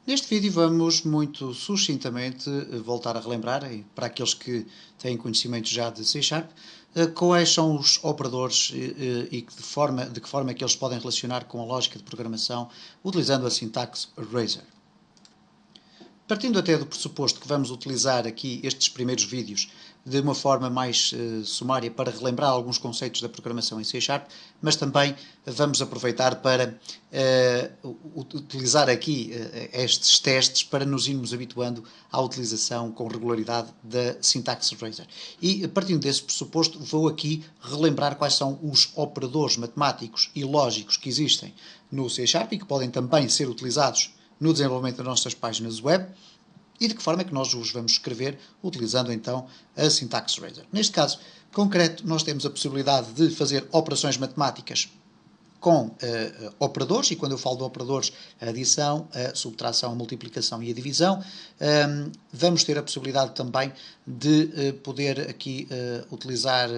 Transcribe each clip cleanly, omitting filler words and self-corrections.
Neste vídeo vamos muito sucintamente voltar a relembrar, para aqueles que têm conhecimento já de C#, quais são os operadores e de que forma é que eles podem relacionar com a lógica de programação utilizando a sintaxe Razor. Partindo até do pressuposto que vamos utilizar aqui estes primeiros vídeos de uma forma mais sumária para relembrar alguns conceitos da programação em C#, mas também vamos aproveitar para utilizar aqui estes testes para nos irmos habituando à utilização com regularidade da sintaxe Razor. E partindo desse pressuposto vou aqui relembrar quais são os operadores matemáticos e lógicos que existem no C# e que podem também ser utilizados no desenvolvimento das nossas páginas web e de que forma é que nós os vamos escrever utilizando então a sintaxe Razor. Neste caso concreto nós temos a possibilidade de fazer operações matemáticas com operadores, e quando eu falo de operadores, a adição, a subtração, a multiplicação e a divisão. Vamos ter a possibilidade também de poder aqui utilizar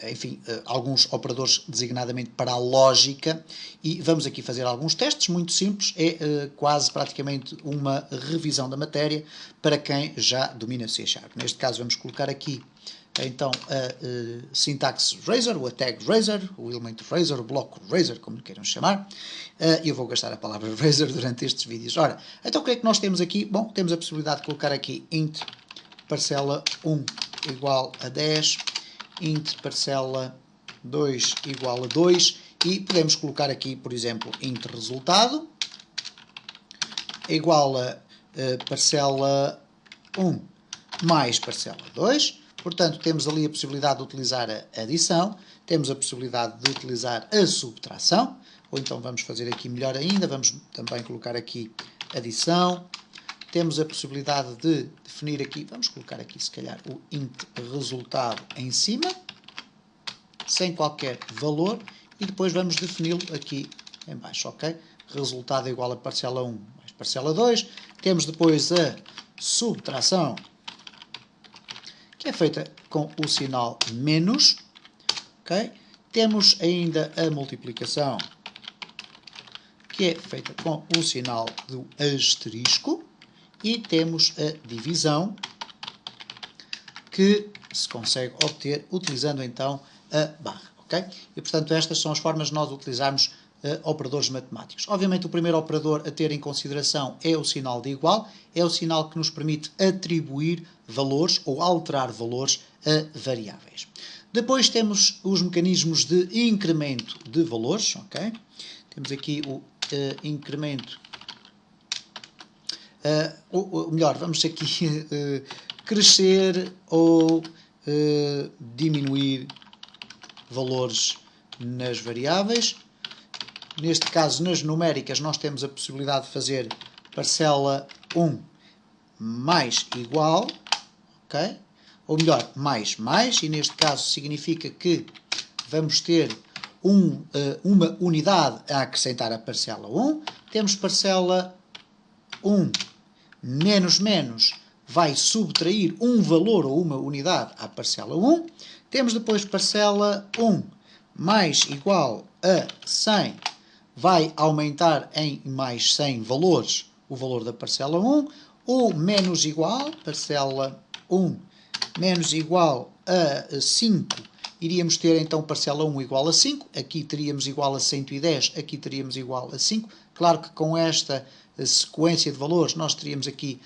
enfim, alguns operadores designadamente para a lógica, e vamos aqui fazer alguns testes muito simples, é quase praticamente uma revisão da matéria para quem já domina C#. Neste caso vamos colocar aqui então a sintaxe Razor, o tag Razor, o elemento Razor, o bloco Razor, como lhe queiram chamar. Eu vou gastar a palavra Razor durante estes vídeos. Ora, então o que é que nós temos aqui? Bom, temos a possibilidade de colocar aqui int parcela 1 igual a 10, int parcela 2 igual a 2, e podemos colocar aqui, por exemplo, int resultado igual a parcela 1 mais parcela 2. Portanto, temos ali a possibilidade de utilizar a adição, temos a possibilidade de utilizar a subtração, ou então vamos fazer aqui melhor ainda, vamos também colocar aqui adição, temos a possibilidade de definir aqui, vamos colocar aqui se calhar o int resultado em cima, sem qualquer valor, e depois vamos defini-lo aqui em baixo, ok? Resultado igual a parcela 1 mais parcela 2, temos depois a subtração, que é feita com o sinal menos, ok? Temos ainda a multiplicação, que é feita com o sinal do asterisco, e temos a divisão, que se consegue obter utilizando então a barra, ok? E portanto estas são as formas de nós utilizarmos operadores matemáticos. Obviamente o primeiro operador a ter em consideração é o sinal de igual, é o sinal que nos permite atribuir valores ou alterar valores a variáveis. Depois temos os mecanismos de incremento de valores, ok? Temos aqui o incremento, ou melhor, vamos aqui crescer ou diminuir valores nas variáveis. Neste caso, nas numéricas, nós temos a possibilidade de fazer parcela 1 mais igual, ok? Ou melhor, mais, e neste caso significa que vamos ter uma unidade a acrescentar a parcela 1. Temos parcela 1 menos vai subtrair um valor ou uma unidade à parcela 1. Temos depois parcela 1 mais igual a 100, vai aumentar em mais 100 valores o valor da parcela 1. O menos igual, parcela 1 menos igual a 5, iríamos ter então parcela 1 igual a 5, aqui teríamos igual a 110, aqui teríamos igual a 5. Claro que com esta sequência de valores nós teríamos aqui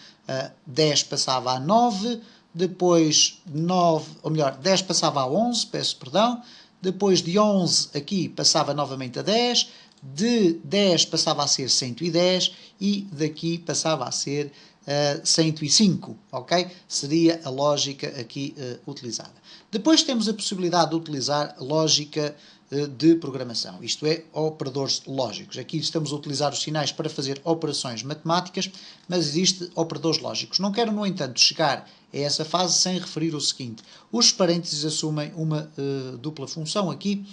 10 passava a 9, depois 9, ou melhor, 10 passava a 11, peço perdão, depois de 11 aqui passava novamente a 10, de 10 passava a ser 110 e daqui passava a ser 105, ok? Seria a lógica aqui utilizada. Depois temos a possibilidade de utilizar lógica de programação, isto é, operadores lógicos. Aqui estamos a utilizar os sinais para fazer operações matemáticas, mas existem operadores lógicos. Não quero, no entanto, chegar a essa fase sem referir o seguinte: os parênteses assumem uma dupla função aqui.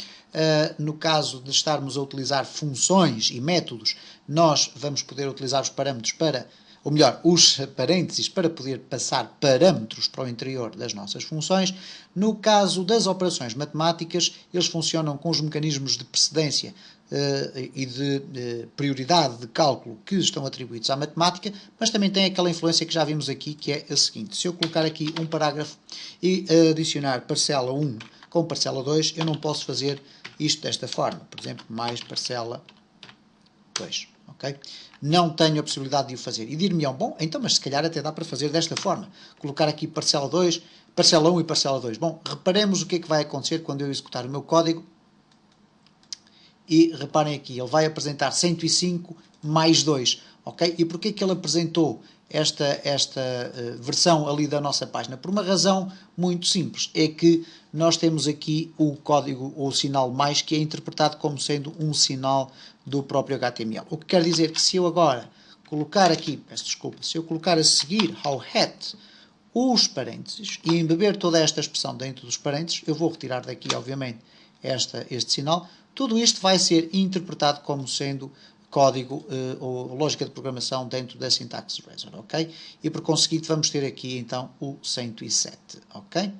No caso de estarmos a utilizar funções e métodos, nós vamos poder utilizar os parâmetros para ou melhor, os parênteses para poder passar parâmetros para o interior das nossas funções. No caso das operações matemáticas, eles funcionam com os mecanismos de precedência e de prioridade de cálculo que estão atribuídos à matemática, mas também tem aquela influência que já vimos aqui, que é a seguinte: se eu colocar aqui um parágrafo e adicionar parcela 1 com parcela 2, eu não posso fazer isto desta forma, por exemplo, mais parcela 2, ok? Não tenho a possibilidade de o fazer. E dir-me-ão, bom, então, mas se calhar até dá para fazer desta forma. Colocar aqui parcela 2, parcela 1 e parcela 2. Bom, reparemos o que é que vai acontecer quando eu executar o meu código. E reparem aqui, ele vai apresentar 105 mais 2, ok? E porquê que ele apresentou esta versão ali da nossa página? Por uma razão muito simples, é que nós temos aqui o código ou o sinal mais que é interpretado como sendo um sinal do próprio HTML. O que quer dizer que se eu agora colocar aqui, peço desculpa, se eu colocar a seguir ao hat os parênteses e embeber toda esta expressão dentro dos parênteses, eu vou retirar daqui, obviamente, este sinal. Tudo isto vai ser interpretado como sendo código ou lógica de programação dentro da Syntax Razor, ok? E por conseguinte vamos ter aqui então o 107, ok?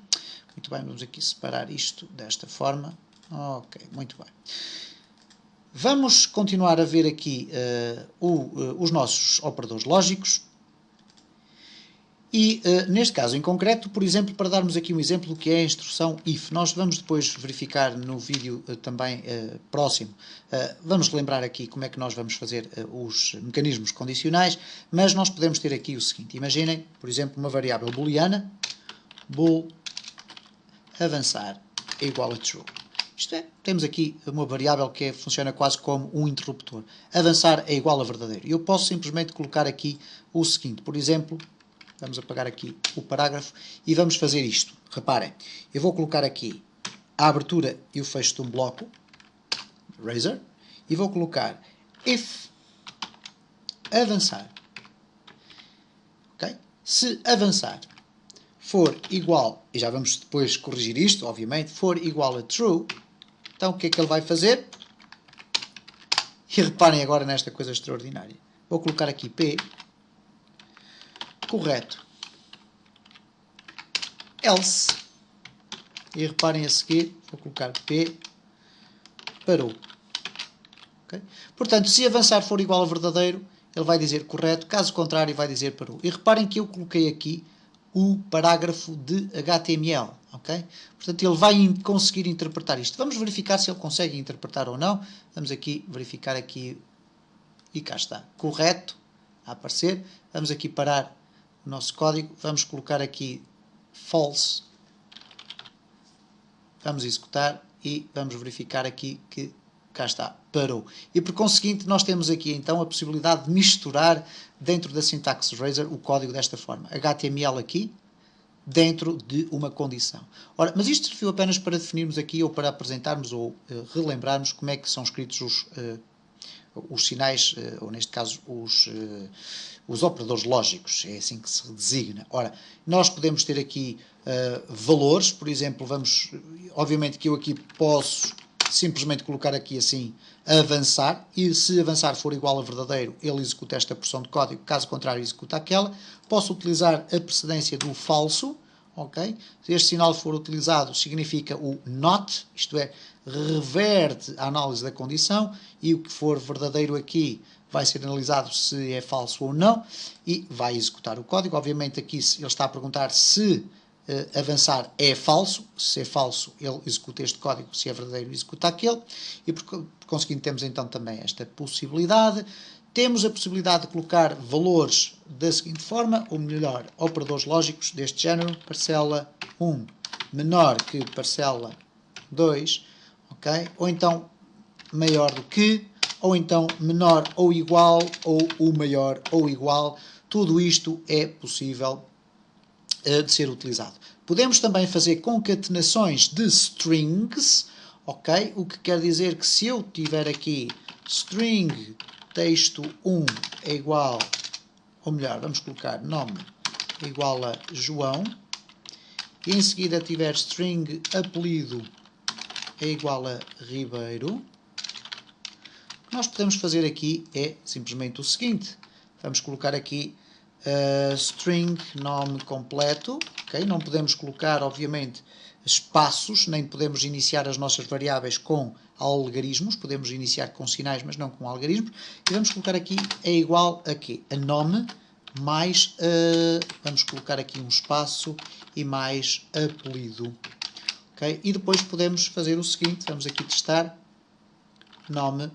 Muito bem, vamos aqui separar isto desta forma. Ok, muito bem. Vamos continuar a ver aqui os nossos operadores lógicos. E, neste caso em concreto, por exemplo, para darmos aqui um exemplo do que é a instrução if, nós vamos depois verificar no vídeo também próximo, vamos lembrar aqui como é que nós vamos fazer os mecanismos condicionais, mas nós podemos ter aqui o seguinte: imaginem, por exemplo, uma variável booleana, bool avançar é igual a true. Isto é, temos aqui uma variável que funciona quase como um interruptor. Avançar é igual a verdadeiro. E eu posso simplesmente colocar aqui o seguinte, por exemplo, vamos apagar aqui o parágrafo e vamos fazer isto. Reparem, eu vou colocar aqui a abertura e o fecho de um bloco, Razor, e vou colocar if avançar. Okay? Se avançar for igual, e já vamos depois corrigir isto, obviamente, for igual a true, então o que é que ele vai fazer? E reparem agora nesta coisa extraordinária. Vou colocar aqui P, correto, else, e reparem a seguir, vou colocar P, parou. Okay? Portanto, se avançar for igual a verdadeiro, ele vai dizer correto, caso contrário vai dizer parou. E reparem que eu coloquei aqui o parágrafo de HTML, ok? Portanto, ele vai conseguir interpretar isto. Vamos verificar se ele consegue interpretar ou não. Vamos aqui verificar aqui, e cá está, correto, a aparecer. Vamos aqui parar o nosso código, vamos colocar aqui false, vamos executar e vamos verificar aqui que cá está, parou. E por conseguinte nós temos aqui então a possibilidade de misturar dentro da Syntax Razor o código desta forma. HTML aqui, dentro de uma condição. Ora, mas isto serviu apenas para definirmos aqui ou para apresentarmos ou relembrarmos como é que são escritos os sinais, ou neste caso os operadores lógicos, é assim que se designa. Ora, nós podemos ter aqui valores, por exemplo, obviamente que eu aqui posso simplesmente colocar aqui assim, avançar, e se avançar for igual a verdadeiro, ele executa esta porção de código, caso contrário executa aquela. Posso utilizar a precedência do falso, ok? Se este sinal for utilizado, significa o not, isto é, reverte a análise da condição, e o que for verdadeiro aqui vai ser analisado se é falso ou não, e vai executar o código. Obviamente aqui ele está a perguntar se avançar é falso, se é falso ele executa este código, se é verdadeiro executa aquele, e por conseguinte temos então também esta possibilidade. Temos a possibilidade de colocar valores da seguinte forma, ou melhor, operadores lógicos deste género, parcela 1 menor que parcela 2, ok? Ou então maior do que, ou então menor ou igual, ou o maior ou igual. Tudo isto é possível de ser utilizado. Podemos também fazer concatenações de strings, ok? O que quer dizer que se eu tiver aqui string texto 1 é igual, ou melhor, vamos colocar nome igual a João, e em seguida tiver string apelido é igual a Ribeiro, o que nós podemos fazer aqui é simplesmente o seguinte: vamos colocar aqui string nome completo, ok? Não podemos colocar, obviamente, espaços, nem podemos iniciar as nossas variáveis com algarismos, podemos iniciar com sinais, mas não com algarismos, e vamos colocar aqui é igual a quê? A nome mais, vamos colocar aqui um espaço e mais apelido, ok? E depois podemos fazer o seguinte, vamos aqui testar nome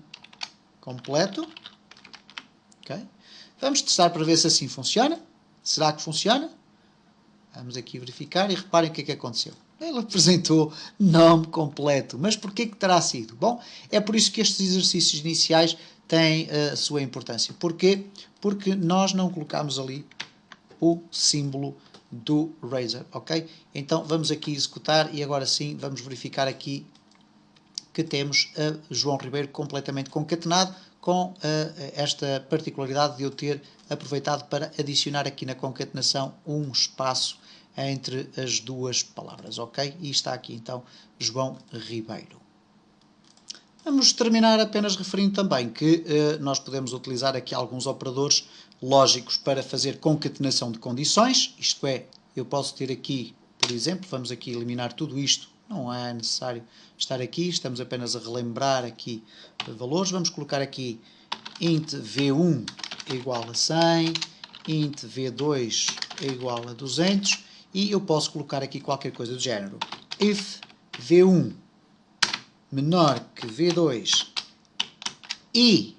completo, ok? Vamos testar para ver se assim funciona. Será que funciona? Vamos aqui verificar e reparem o que é que aconteceu. Ele apresentou nome completo. Mas porquê que terá sido? Bom, é por isso que estes exercícios iniciais têm a sua importância. Porquê? Porque nós não colocamos ali o símbolo do Razer, ok? Então vamos aqui executar e agora sim vamos verificar aqui que temos a João Ribeiro completamente concatenado, com esta particularidade de eu ter aproveitado para adicionar aqui na concatenação um espaço entre as duas palavras, ok? E está aqui então João Ribeiro. Vamos terminar apenas referindo também que nós podemos utilizar aqui alguns operadores lógicos para fazer concatenação de condições, isto é, eu posso ter aqui, por exemplo, vamos aqui eliminar tudo isto, não é necessário estar aqui, estamos apenas a relembrar aqui valores, vamos colocar aqui int v1 é igual a 100, int v2 é igual a 200 e eu posso colocar aqui qualquer coisa do género if v1 menor que v2 e,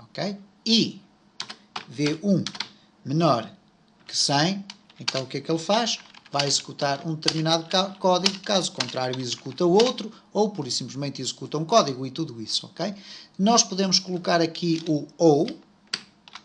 ok, e v1 menor que 100, então o que é que ele faz? Vai executar um determinado código, caso contrário executa outro, ou pura e simplesmente executa um código e tudo isso, ok? Nós podemos colocar aqui o OU,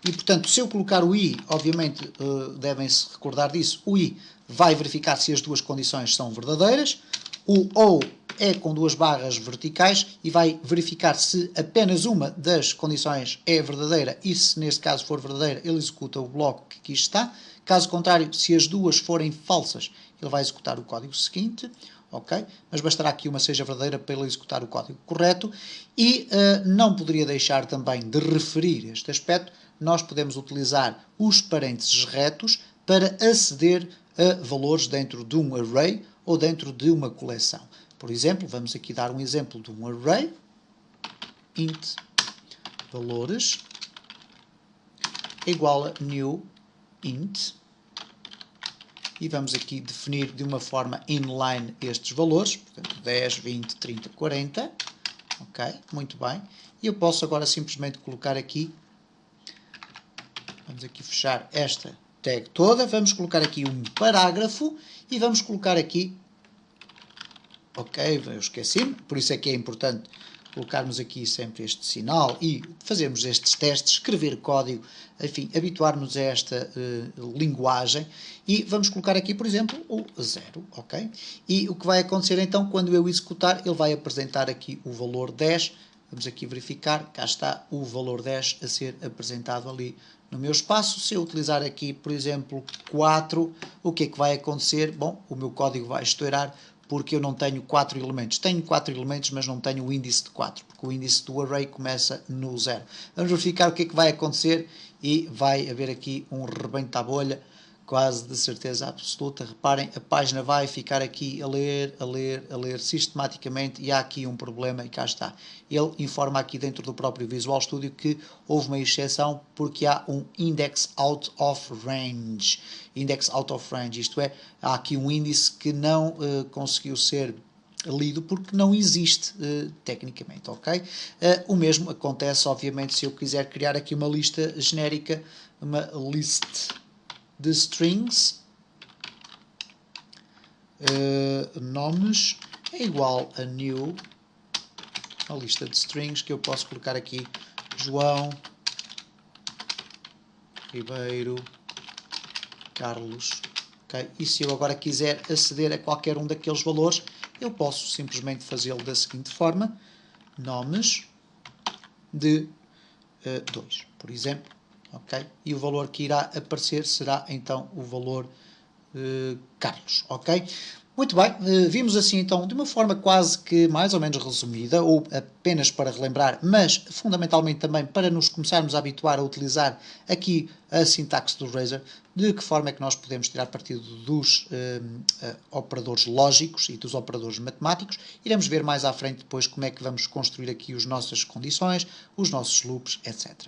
e portanto se eu colocar o I, obviamente devem-se recordar disso, o I vai verificar se as duas condições são verdadeiras, o OU é com duas barras verticais e vai verificar se apenas uma das condições é verdadeira e se neste caso for verdadeira ele executa o bloco que aqui está. Caso contrário, se as duas forem falsas, ele vai executar o código seguinte, ok? Mas bastará que uma seja verdadeira para ele executar o código correto. E não poderia deixar também de referir este aspecto, nós podemos utilizar os parênteses retos para aceder a valores dentro de um array ou dentro de uma coleção. Por exemplo, vamos aqui dar um exemplo de um array, int valores é igual a new int, e vamos aqui definir de uma forma inline estes valores, portanto 10, 20, 30, 40, ok, muito bem, e eu posso agora simplesmente colocar aqui, vamos aqui fechar esta tag toda, vamos colocar aqui um parágrafo e vamos colocar aqui, ok, eu esqueci-me, por isso é que é importante colocarmos aqui sempre este sinal e fazermos estes testes, escrever código, enfim, habituar-nos a esta linguagem e vamos colocar aqui, por exemplo, o 0, ok? E o que vai acontecer então, quando eu executar, ele vai apresentar aqui o valor 10, vamos aqui verificar, cá está o valor 10 a ser apresentado ali no meu espaço. Se eu utilizar aqui, por exemplo, 4, o que é que vai acontecer? Bom, o meu código vai estourar, porque eu não tenho 4 elementos. Tenho 4 elementos, mas não tenho o índice de 4, porque o índice do array começa no 0. Vamos verificar o que é que vai acontecer e vai haver aqui um rebento à bolha, quase de certeza absoluta. Reparem, a página vai ficar aqui a ler, a ler, a ler sistematicamente e há aqui um problema e cá está. Ele informa aqui dentro do próprio Visual Studio que houve uma exceção porque há um index out of range. Index out of range, isto é, há aqui um índice que não conseguiu ser lido porque não existe tecnicamente, ok? O mesmo acontece, obviamente, se eu quiser criar aqui uma lista genérica, uma list de strings, nomes é igual a new, a lista de strings que eu posso colocar aqui João Ribeiro Carlos, okay? E se eu agora quiser aceder a qualquer um daqueles valores, eu posso simplesmente fazê-lo da seguinte forma, nomes de 2, por exemplo, ok? E o valor que irá aparecer será então o valor Carlos, ok? Muito bem, vimos assim então de uma forma quase que mais ou menos resumida, ou apenas para relembrar, mas fundamentalmente também para nos começarmos a habituar a utilizar aqui a sintaxe do Razor, de que forma é que nós podemos tirar partido dos operadores lógicos e dos operadores matemáticos. Iremos ver mais à frente depois como é que vamos construir aqui as nossas condições, os nossos loops, etc.